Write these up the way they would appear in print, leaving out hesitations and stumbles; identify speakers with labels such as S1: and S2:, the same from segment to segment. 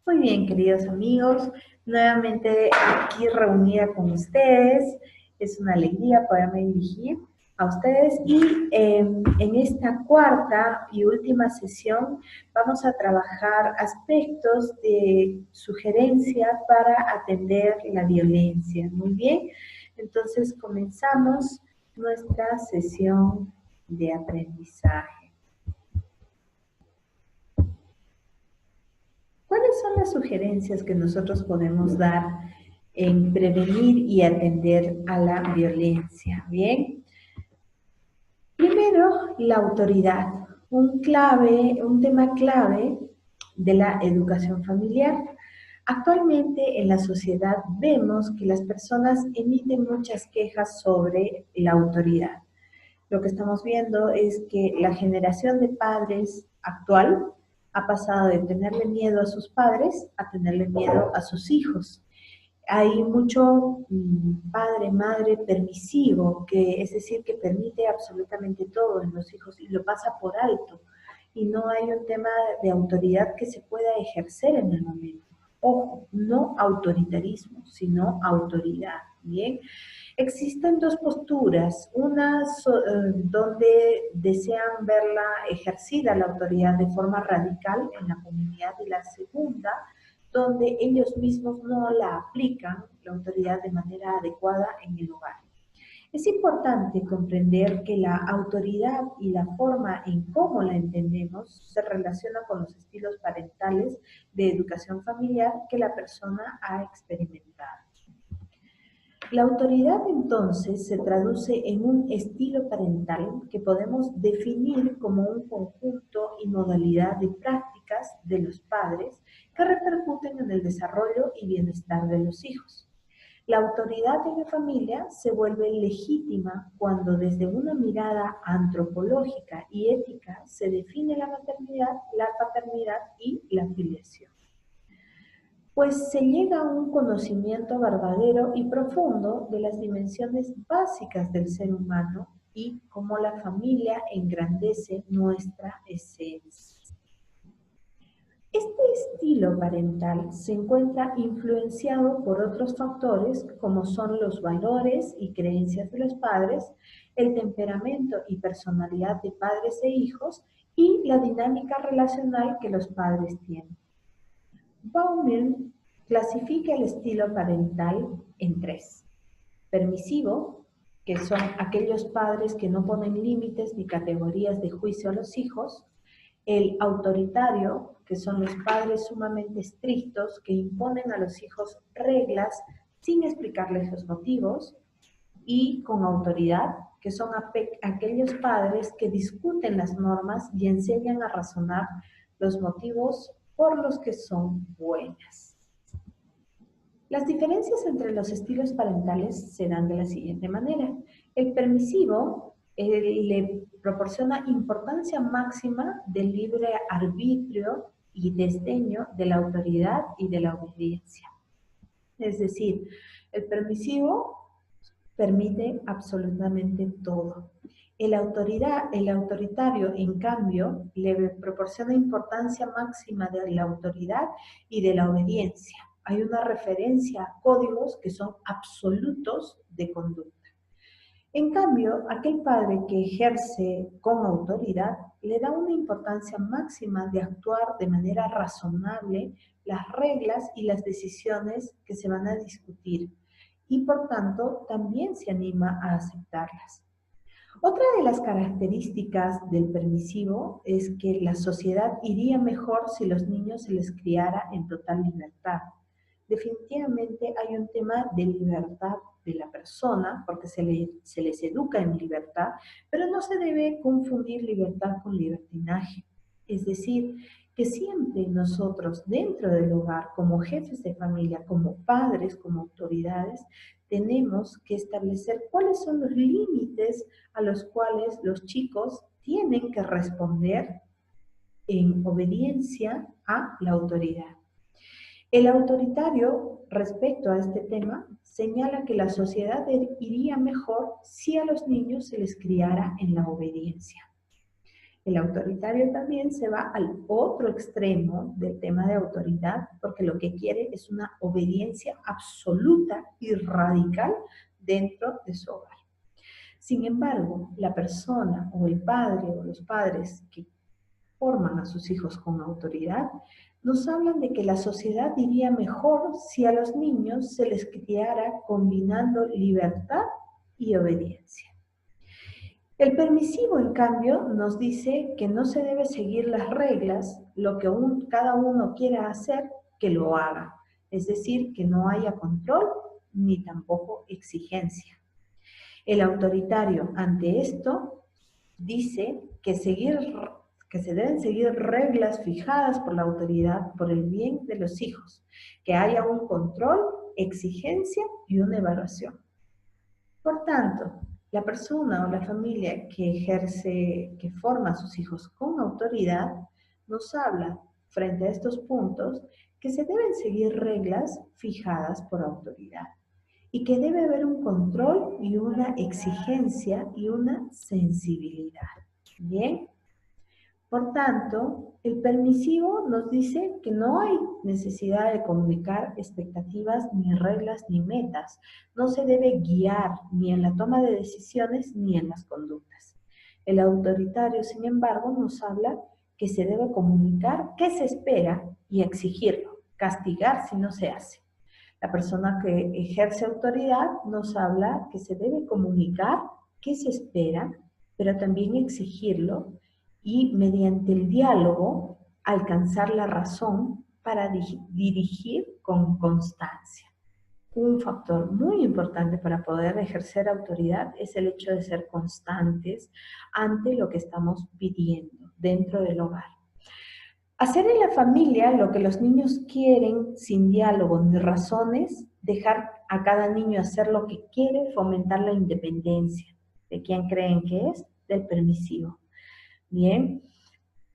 S1: Muy bien, queridos amigos, nuevamente aquí reunida con ustedes. Es una alegría poderme dirigir a ustedes y en esta cuarta y última sesión vamos a trabajar aspectos de sugerencia para atender la violencia. Muy bien, entonces comenzamos nuestra sesión de aprendizaje. ¿Cuáles son las sugerencias que nosotros podemos dar en prevenir y atender a la violencia? Bien, primero, la autoridad, un tema clave de la educación familiar. Actualmente en la sociedad vemos que las personas emiten muchas quejas sobre la autoridad. Lo que estamos viendo es que la generación de padres actual ha pasado de tenerle miedo a sus padres a tenerle miedo a sus hijos. Hay mucho padre, madre permisivo, que es decir, que permite absolutamente todo en los hijos y lo pasa por alto. Y no hay un tema de autoridad que se pueda ejercer en el momento. Ojo, no autoritarismo, sino autoridad. Bien, existen dos posturas, una donde desean verla ejercida la autoridad de forma radical en la comunidad y la segunda donde ellos mismos no la aplican, la autoridad de manera adecuada en el hogar. Es importante comprender que la autoridad y la forma en cómo la entendemos se relaciona con los estilos parentales de educación familiar que la persona ha experimentado. La autoridad entonces se traduce en un estilo parental que podemos definir como un conjunto y modalidad de prácticas de los padres que repercuten en el desarrollo y bienestar de los hijos. La autoridad en la familia se vuelve legítima cuando desde una mirada antropológica y ética se define la maternidad, la paternidad y la filiación, pues se llega a un conocimiento verdadero y profundo de las dimensiones básicas del ser humano y cómo la familia engrandece nuestra esencia. Este estilo parental se encuentra influenciado por otros factores como son los valores y creencias de los padres, el temperamento y personalidad de padres e hijos y la dinámica relacional que los padres tienen. Bauman clasifica el estilo parental en tres. Permisivo, que son aquellos padres que no ponen límites ni categorías de juicio a los hijos. El autoritario, que son los padres sumamente estrictos que imponen a los hijos reglas sin explicarles los motivos. Y con autoridad, que son aquellos padres que discuten las normas y enseñan a razonar los motivos por los que son buenas. Las diferencias entre los estilos parentales se dan de la siguiente manera. El permisivo le proporciona importancia máxima del libre arbitrio y desdeño de la autoridad y de la obediencia. Es decir, el permisivo permite absolutamente todo. El autoritario, en cambio, le proporciona importancia máxima de la autoridad y de la obediencia. Hay una referencia a códigos que son absolutos de conducta. En cambio, aquel padre que ejerce con autoridad le da una importancia máxima de actuar de manera razonable las reglas y las decisiones que se van a discutir y por tanto también se anima a aceptarlas. Otra de las características del permisivo es que la sociedad iría mejor si los niños se les criara en total libertad. Definitivamente hay un tema de libertad de la persona, porque se les educa en libertad, pero no se debe confundir libertad con libertinaje. Es decir, que siempre nosotros dentro del hogar, como jefes de familia, como padres, como autoridades, tenemos que establecer cuáles son los límites a los cuales los chicos tienen que responder en obediencia a la autoridad. El autoritario, respecto a este tema, señala que la sociedad iría mejor si a los niños se les criara en la obediencia. El autoritario también se va al otro extremo del tema de autoridad, porque lo que quiere es una obediencia absoluta y radical dentro de su hogar. Sin embargo, la persona o el padre o los padres que forman a sus hijos con autoridad nos hablan de que la sociedad iría mejor si a los niños se les criara combinando libertad y obediencia. El permisivo, en cambio, nos dice que no se debe seguir las reglas, lo que cada uno quiera hacer, que lo haga. Es decir, que no haya control ni tampoco exigencia. El autoritario, ante esto, dice que se deben seguir reglas fijadas por la autoridad por el bien de los hijos, que haya un control, exigencia y una evaluación. Por tanto, la persona o la familia que forma a sus hijos con autoridad, nos habla frente a estos puntos que se deben seguir reglas fijadas por autoridad y que debe haber un control y una exigencia y una sensibilidad. Bien. Por tanto, el permisivo nos dice que no hay necesidad de comunicar expectativas, ni reglas, ni metas. No se debe guiar ni en la toma de decisiones ni en las conductas. El autoritario, sin embargo, nos habla que se debe comunicar qué se espera y exigirlo, castigar si no se hace. La persona que ejerce autoridad nos habla que se debe comunicar qué se espera, pero también exigirlo y mediante el diálogo alcanzar la razón para dirigir con constancia. Un factor muy importante para poder ejercer autoridad es el hecho de ser constantes ante lo que estamos pidiendo dentro del hogar. Hacer en la familia lo que los niños quieren sin diálogo ni razones, dejar a cada niño hacer lo que quiere, fomentar la independencia. ¿De quién creen que es? Del permisivo. Bien.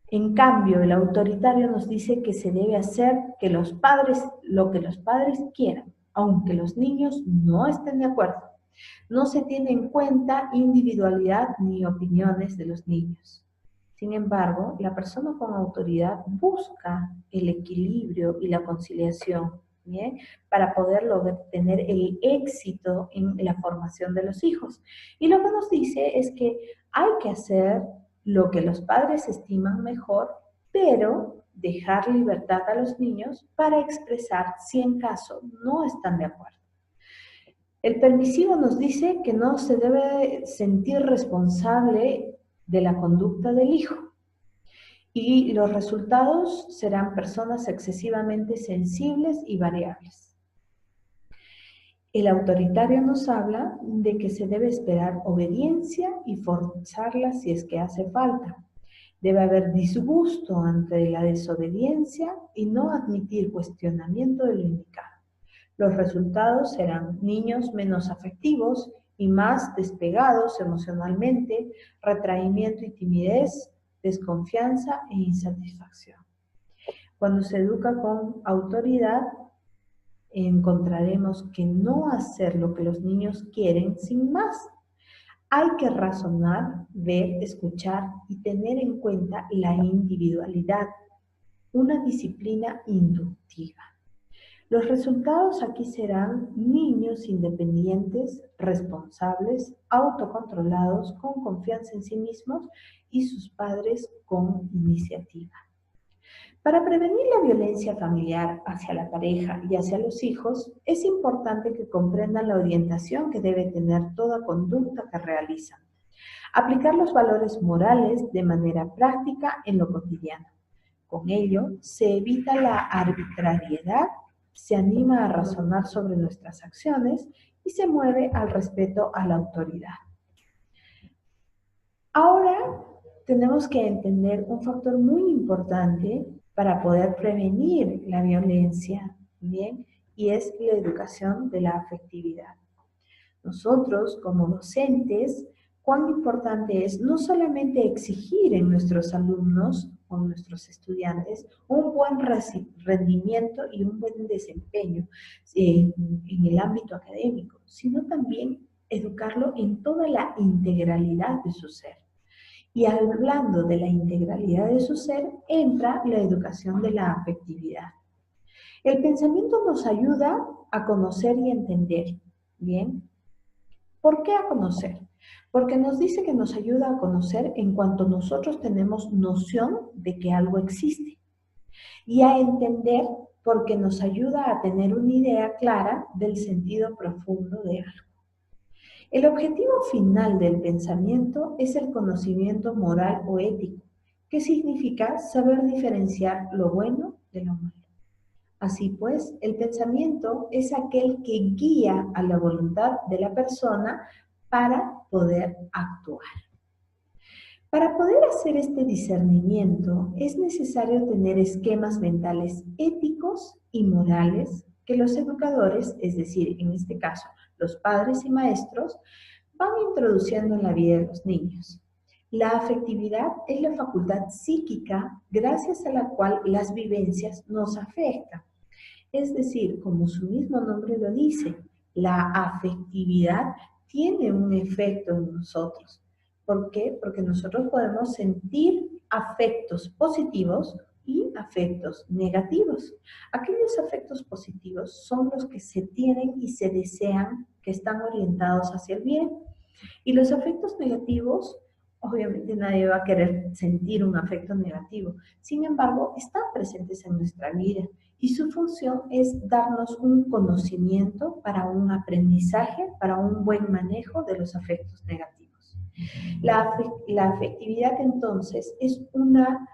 S1: En cambio, el autoritario nos dice que se debe hacer lo que los padres quieran, aunque los niños no estén de acuerdo. No se tiene en cuenta individualidad ni opiniones de los niños. Sin embargo, la persona con autoridad busca el equilibrio y la conciliación, ¿bien? Para poder tener el éxito en la formación de los hijos. Y lo que nos dice es que hay que hacer lo que los padres estiman mejor, pero dejar libertad a los niños para expresar si en caso no están de acuerdo. El permisivo nos dice que no se debe sentir responsable de la conducta del hijo y los resultados serán personas excesivamente sensibles y variables. El autoritario nos habla de que se debe esperar obediencia y forzarla si es que hace falta. Debe haber disgusto ante la desobediencia y no admitir cuestionamiento de lo indicado. Los resultados serán niños menos afectivos y más despegados emocionalmente, retraimiento y timidez, desconfianza e insatisfacción. Cuando se educa con autoridad, encontraremos que no hacer lo que los niños quieren sin más. Hay que razonar, ver, escuchar y tener en cuenta la individualidad, una disciplina inductiva. Los resultados aquí serán niños independientes, responsables, autocontrolados, con confianza en sí mismos y sus padres con iniciativa. Para prevenir la violencia familiar hacia la pareja y hacia los hijos, es importante que comprendan la orientación que debe tener toda conducta que realizan. Aplicar los valores morales de manera práctica en lo cotidiano. Con ello, se evita la arbitrariedad, se anima a razonar sobre nuestras acciones y se mueve al respeto a la autoridad. Ahora tenemos que entender un factor muy importante para poder prevenir la violencia, ¿bien? Y es la educación de la afectividad. Nosotros, como docentes, cuán importante es no solamente exigir en nuestros alumnos o nuestros estudiantes un buen rendimiento y un buen desempeño en el ámbito académico, sino también educarlo en toda la integralidad de su ser. Y hablando de la integralidad de su ser, entra la educación de la afectividad. El pensamiento nos ayuda a conocer y entender, ¿bien? ¿Por qué a conocer? Porque nos dice que nos ayuda a conocer en cuanto nosotros tenemos noción de que algo existe. Y a entender porque nos ayuda a tener una idea clara del sentido profundo de algo. El objetivo final del pensamiento es el conocimiento moral o ético, que significa saber diferenciar lo bueno de lo malo. Así pues, el pensamiento es aquel que guía a la voluntad de la persona para poder actuar. Para poder hacer este discernimiento es necesario tener esquemas mentales éticos y morales que los educadores, es decir, en este caso, los padres y maestros, van introduciendo en la vida de los niños. La afectividad es la facultad psíquica gracias a la cual las vivencias nos afectan. Es decir, como su mismo nombre lo dice, la afectividad tiene un efecto en nosotros. ¿Por qué? Porque nosotros podemos sentir afectos positivos y afectos negativos. Aquellos afectos positivos son los que se tienen y se desean, que están orientados hacia el bien. Y los afectos negativos, obviamente nadie va a querer sentir un afecto negativo. Sin embargo, están presentes en nuestra vida y su función es darnos un conocimiento para un aprendizaje, para un buen manejo de los afectos negativos. La afectividad entonces es una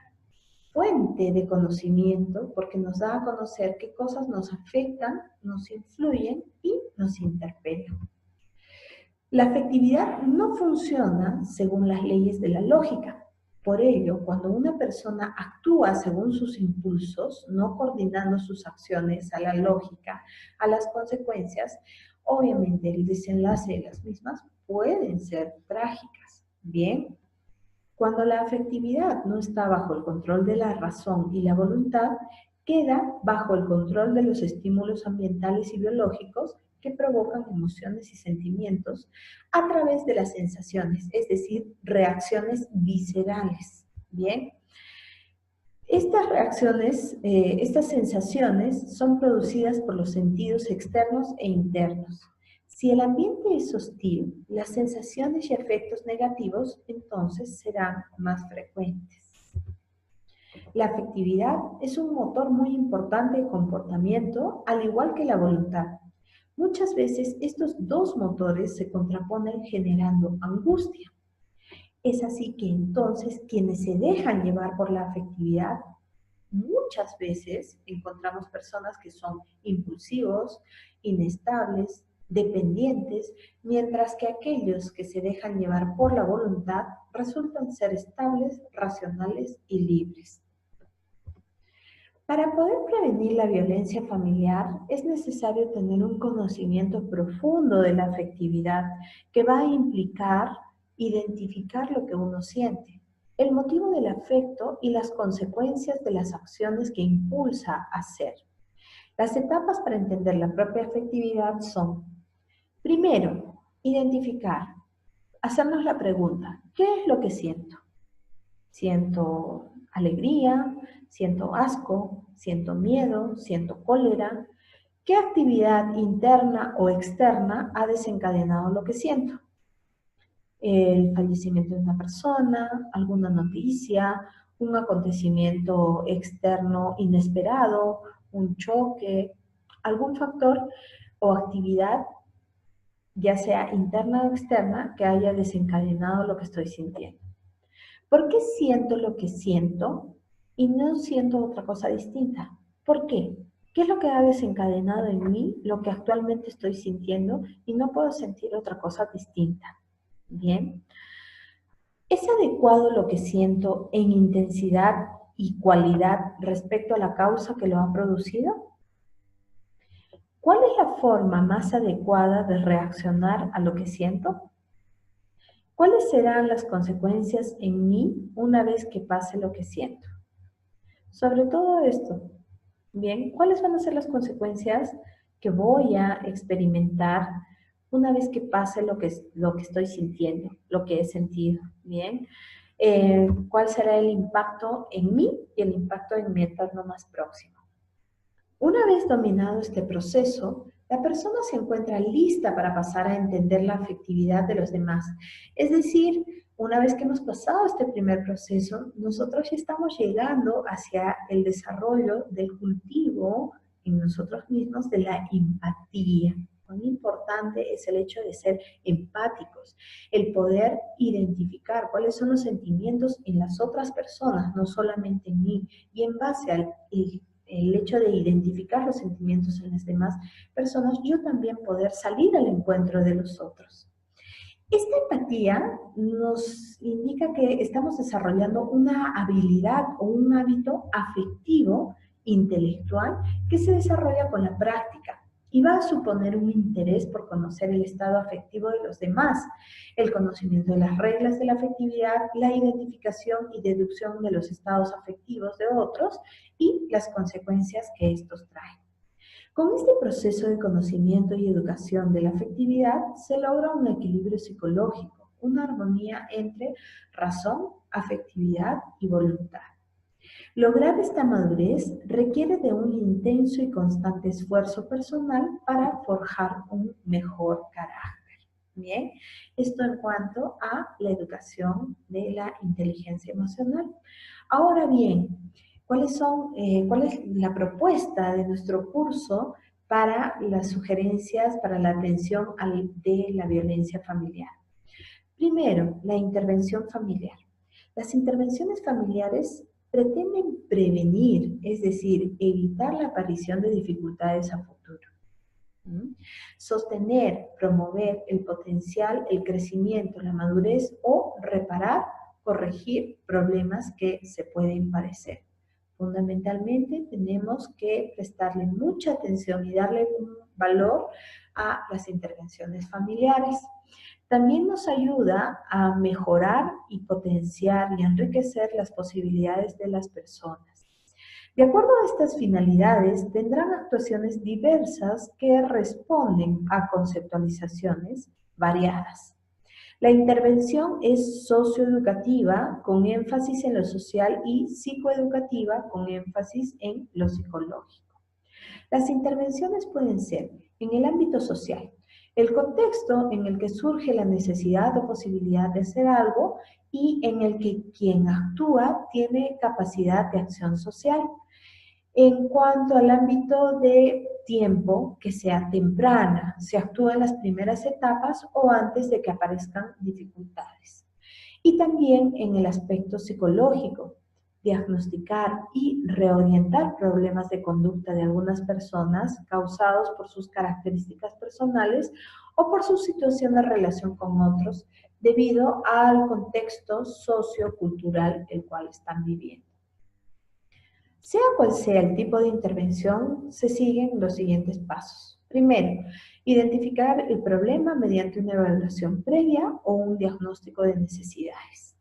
S1: fuente de conocimiento porque nos da a conocer qué cosas nos afectan, nos influyen y nos interpelan. La afectividad no funciona según las leyes de la lógica. Por ello, cuando una persona actúa según sus impulsos, no coordinando sus acciones a la lógica, a las consecuencias, obviamente el desenlace de las mismas pueden ser trágicas. Bien, cuando la afectividad no está bajo el control de la razón y la voluntad, queda bajo el control de los estímulos ambientales y biológicos que provocan emociones y sentimientos a través de las sensaciones, es decir, reacciones viscerales. Bien, estas reacciones, estas sensaciones son producidas por los sentidos externos e internos. Si el ambiente es hostil, las sensaciones y efectos negativos entonces serán más frecuentes. La afectividad es un motor muy importante de comportamiento, al igual que la voluntad. Muchas veces estos dos motores se contraponen generando angustia. Es así que entonces quienes se dejan llevar por la afectividad, muchas veces encontramos personas que son impulsivos, inestables, dependientes, mientras que aquellos que se dejan llevar por la voluntad resultan ser estables, racionales y libres. Para poder prevenir la violencia familiar es necesario tener un conocimiento profundo de la afectividad que va a implicar identificar lo que uno siente, el motivo del afecto y las consecuencias de las acciones que impulsa a hacer. Las etapas para entender la propia afectividad son, primero, identificar, hacernos la pregunta, ¿qué es lo que siento? Siento alegría, siento asco, siento miedo, siento cólera. ¿Qué actividad interna o externa ha desencadenado lo que siento? El fallecimiento de una persona, alguna noticia, un acontecimiento externo inesperado, un choque, algún factor o actividad, ya sea interna o externa, que haya desencadenado lo que estoy sintiendo. ¿Por qué siento lo que siento y no siento otra cosa distinta? ¿Por qué? ¿Qué es lo que ha desencadenado en mí lo que actualmente estoy sintiendo y no puedo sentir otra cosa distinta? Bien. ¿Es adecuado lo que siento en intensidad y cualidad respecto a la causa que lo ha producido? ¿Cuál es la forma más adecuada de reaccionar a lo que siento? ¿Cuáles serán las consecuencias en mí una vez que pase lo que siento? Sobre todo esto, bien, ¿cuáles van a ser las consecuencias que voy a experimentar una vez que pase lo que estoy sintiendo, lo que he sentido? Bien, cuál será el impacto en mí y el impacto en mi entorno más próximo. Una vez dominado este proceso, la persona se encuentra lista para pasar a entender la afectividad de los demás. Es decir, una vez que hemos pasado este primer proceso, nosotros ya estamos llegando hacia el desarrollo del cultivo en nosotros mismos de la empatía. Cuán importante es el hecho de ser empáticos, el poder identificar cuáles son los sentimientos en las otras personas, no solamente en mí, y en base al el hecho de identificar los sentimientos en las demás personas, yo también poder salir al encuentro de los otros. Esta empatía nos indica que estamos desarrollando una habilidad o un hábito afectivo, intelectual, que se desarrolla con la práctica y va a suponer un interés por conocer el estado afectivo de los demás, el conocimiento de las reglas de la afectividad, la identificación y deducción de los estados afectivos de otros y las consecuencias que estos traen. Con este proceso de conocimiento y educación de la afectividad se logra un equilibrio psicológico, una armonía entre razón, afectividad y voluntad. Lograr esta madurez requiere de un intenso y constante esfuerzo personal para forjar un mejor carácter. Bien, esto en cuanto a la educación de la inteligencia emocional. Ahora bien, ¿cuál es la propuesta de nuestro curso para las sugerencias para la atención de la violencia familiar? Primero, la intervención familiar. Las intervenciones familiares pretenden prevenir, es decir, evitar la aparición de dificultades a futuro. Sostener, promover el potencial, el crecimiento, la madurez o reparar, corregir problemas que se pueden parecer. Fundamentalmente tenemos que prestarle mucha atención y darle un valor a las intervenciones familiares. También nos ayuda a mejorar y potenciar y enriquecer las posibilidades de las personas. De acuerdo a estas finalidades, tendrán actuaciones diversas que responden a conceptualizaciones variadas. La intervención es socioeducativa con énfasis en lo social y psicoeducativa con énfasis en lo psicológico. Las intervenciones pueden ser en el ámbito social, el contexto en el que surge la necesidad o posibilidad de hacer algo y en el que quien actúa tiene capacidad de acción social. En cuanto al ámbito de tiempo, que sea temprana, se actúa en las primeras etapas o antes de que aparezcan dificultades. Y también en el aspecto psicológico, diagnosticar y reorientar problemas de conducta de algunas personas causados por sus características personales o por su situación de relación con otros debido al contexto sociocultural el cual están viviendo. Sea cual sea el tipo de intervención, se siguen los siguientes pasos. Primero, identificar el problema mediante una evaluación previa o un diagnóstico de necesidades.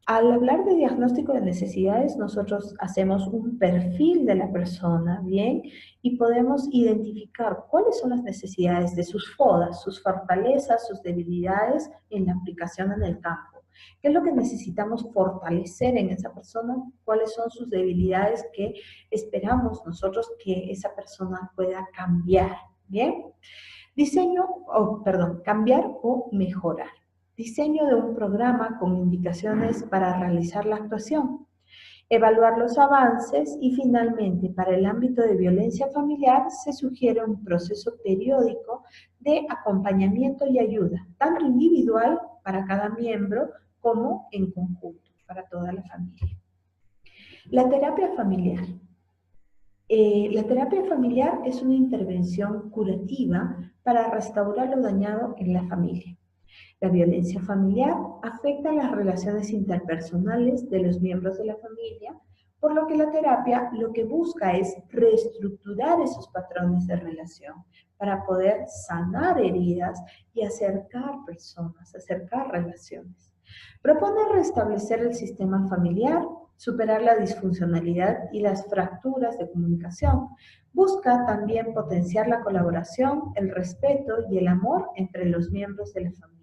S1: Al hablar de diagnóstico de necesidades, nosotros hacemos un perfil de la persona, ¿bien? Y podemos identificar cuáles son las necesidades de sus FODAs, sus fortalezas, sus debilidades en la aplicación en el campo. ¿Qué es lo que necesitamos fortalecer en esa persona? ¿Cuáles son sus debilidades que esperamos nosotros que esa persona pueda cambiar? ¿Bien? Cambiar o mejorar. Diseño de un programa con indicaciones para realizar la actuación. Evaluar los avances y finalmente, para el ámbito de violencia familiar, se sugiere un proceso periódico de acompañamiento y ayuda, tanto individual para cada miembro como en conjunto para toda la familia. La terapia familiar. La terapia familiar es una intervención curativa para restaurar lo dañado en la familia. La violencia familiar afecta las relaciones interpersonales de los miembros de la familia, por lo que la terapia lo que busca es reestructurar esos patrones de relación para poder sanar heridas y acercar personas, acercar relaciones. Propone restablecer el sistema familiar, superar la disfuncionalidad y las fracturas de comunicación. Busca también potenciar la colaboración, el respeto y el amor entre los miembros de la familia.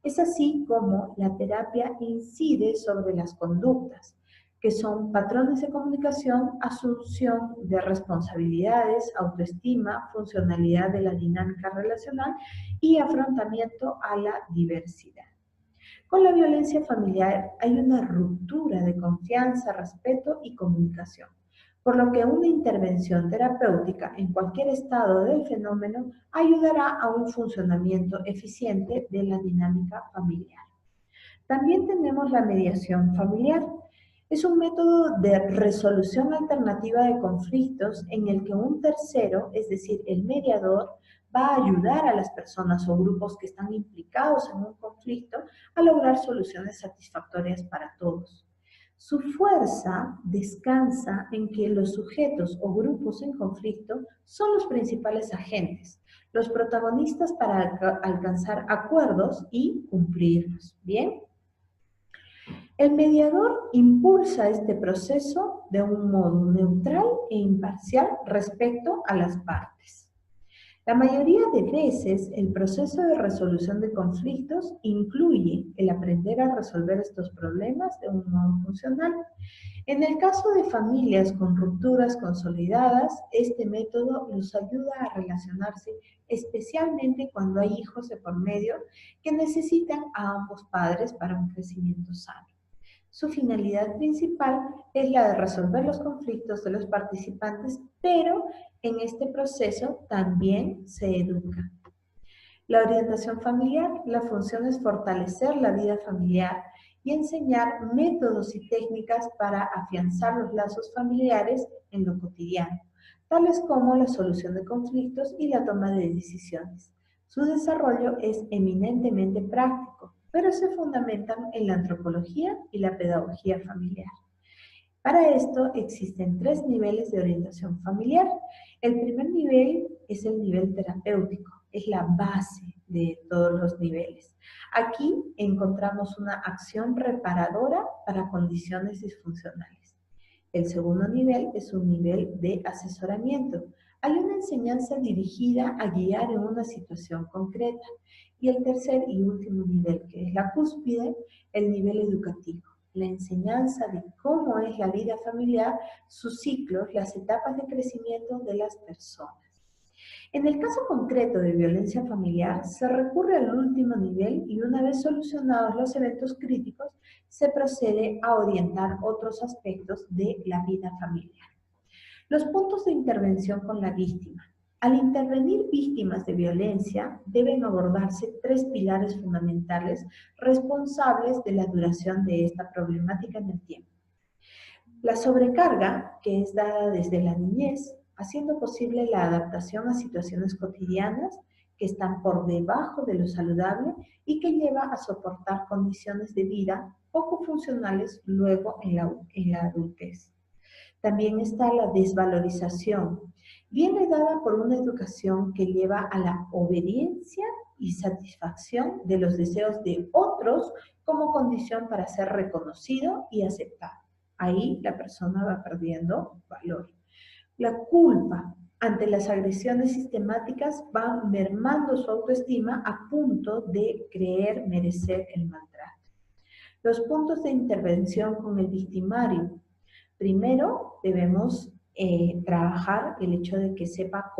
S1: Es así como la terapia incide sobre las conductas, que son patrones de comunicación, asunción de responsabilidades, autoestima, funcionalidad de la dinámica relacional y afrontamiento a la diversidad. Con la violencia familiar hay una ruptura de confianza, respeto y comunicación, por lo que una intervención terapéutica en cualquier estado del fenómeno ayudará a un funcionamiento eficiente de la dinámica familiar. También tenemos la mediación familiar. Es un método de resolución alternativa de conflictos en el que un tercero, es decir, el mediador, va a ayudar a las personas o grupos que están implicados en un conflicto a lograr soluciones satisfactorias para todos. Su fuerza descansa en que los sujetos o grupos en conflicto son los principales agentes, los protagonistas para alcanzar acuerdos y cumplirlos. ¿Bien? El mediador impulsa este proceso de un modo neutral e imparcial respecto a las partes. La mayoría de veces, el proceso de resolución de conflictos incluye el aprender a resolver estos problemas de un modo funcional. En el caso de familias con rupturas consolidadas, este método los ayuda a relacionarse, especialmente cuando hay hijos de por medio que necesitan a ambos padres para un crecimiento sano. Su finalidad principal es la de resolver los conflictos de los participantes, pero en este proceso también se educa. La orientación familiar, la función es fortalecer la vida familiar y enseñar métodos y técnicas para afianzar los lazos familiares en lo cotidiano, tales como la solución de conflictos y la toma de decisiones. Su desarrollo es eminentemente práctico, pero se fundamentan en la antropología y la pedagogía familiar. Para esto existen 3 niveles de orientación familiar. El primer nivel es el nivel terapéutico, es la base de todos los niveles. Aquí encontramos una acción reparadora para condiciones disfuncionales. El segundo nivel es un nivel de asesoramiento. Hay una enseñanza dirigida a guiar en una situación concreta. Y el tercer y último nivel, que es la cúspide, el nivel educativo. La enseñanza de cómo es la vida familiar, sus ciclos, las etapas de crecimiento de las personas. En el caso concreto de violencia familiar, se recurre al último nivel y una vez solucionados los eventos críticos, se procede a orientar otros aspectos de la vida familiar. Los puntos de intervención con la víctima. Al intervenir víctimas de violencia, deben abordarse 3 pilares fundamentales responsables de la duración de esta problemática en el tiempo. La sobrecarga, que es dada desde la niñez, haciendo posible la adaptación a situaciones cotidianas que están por debajo de lo saludable y que lleva a soportar condiciones de vida poco funcionales luego en la adultez. También está la desvalorización. Viene dada por una educación que lleva a la obediencia y satisfacción de los deseos de otros como condición para ser reconocido y aceptado. Ahí la persona va perdiendo valor. La culpa ante las agresiones sistemáticas va mermando su autoestima a punto de creer merecer el maltrato. Los puntos de intervención con el victimario. Primero, debemos trabajar el hecho de que sepa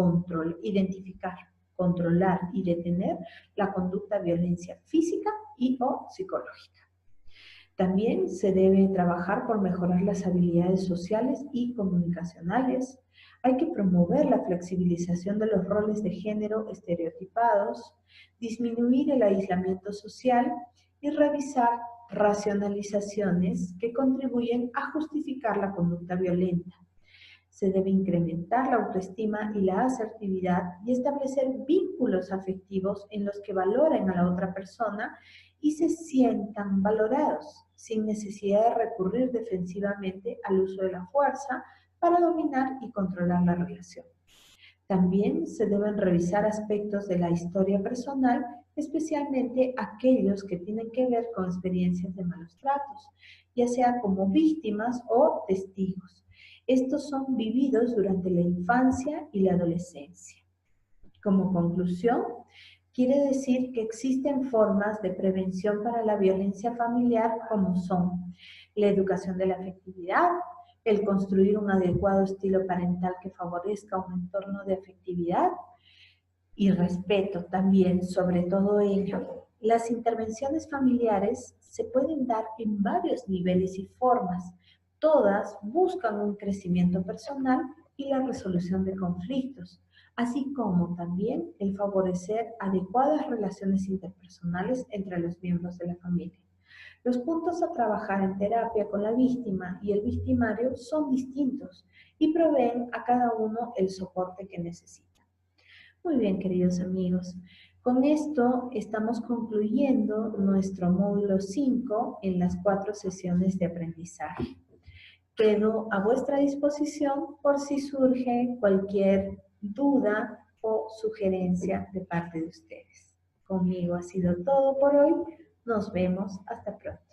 S1: identificar, controlar y detener la conducta de violencia física y o psicológica. También se debe trabajar por mejorar las habilidades sociales y comunicacionales. Hay que promover la flexibilización de los roles de género estereotipados, disminuir el aislamiento social y revisar racionalizaciones que contribuyen a justificar la conducta violenta. Se debe incrementar la autoestima y la asertividad y establecer vínculos afectivos en los que valoren a la otra persona y se sientan valorados, sin necesidad de recurrir defensivamente al uso de la fuerza para dominar y controlar la relación. También se deben revisar aspectos de la historia personal, especialmente aquellos que tienen que ver con experiencias de malos tratos, ya sea como víctimas o testigos. Estos son vividos durante la infancia y la adolescencia. Como conclusión, Quiere decir que existen formas de prevención para la violencia familiar como son la educación de la afectividad, el construir un adecuado estilo parental que favorezca un entorno de afectividad y respeto también sobre todo ello. Las intervenciones familiares se pueden dar en varios niveles y formas. Todas buscan un crecimiento personal y la resolución de conflictos, así como también el favorecer adecuadas relaciones interpersonales entre los miembros de la familia. Los puntos a trabajar en terapia con la víctima y el victimario son distintos y proveen a cada uno el soporte que necesita. Muy bien, queridos amigos. Con esto estamos concluyendo nuestro módulo 5 en las 4 sesiones de aprendizaje. Quedo a vuestra disposición por si surge cualquier duda o sugerencia de parte de ustedes. Conmigo ha sido todo por hoy. Nos vemos hasta pronto.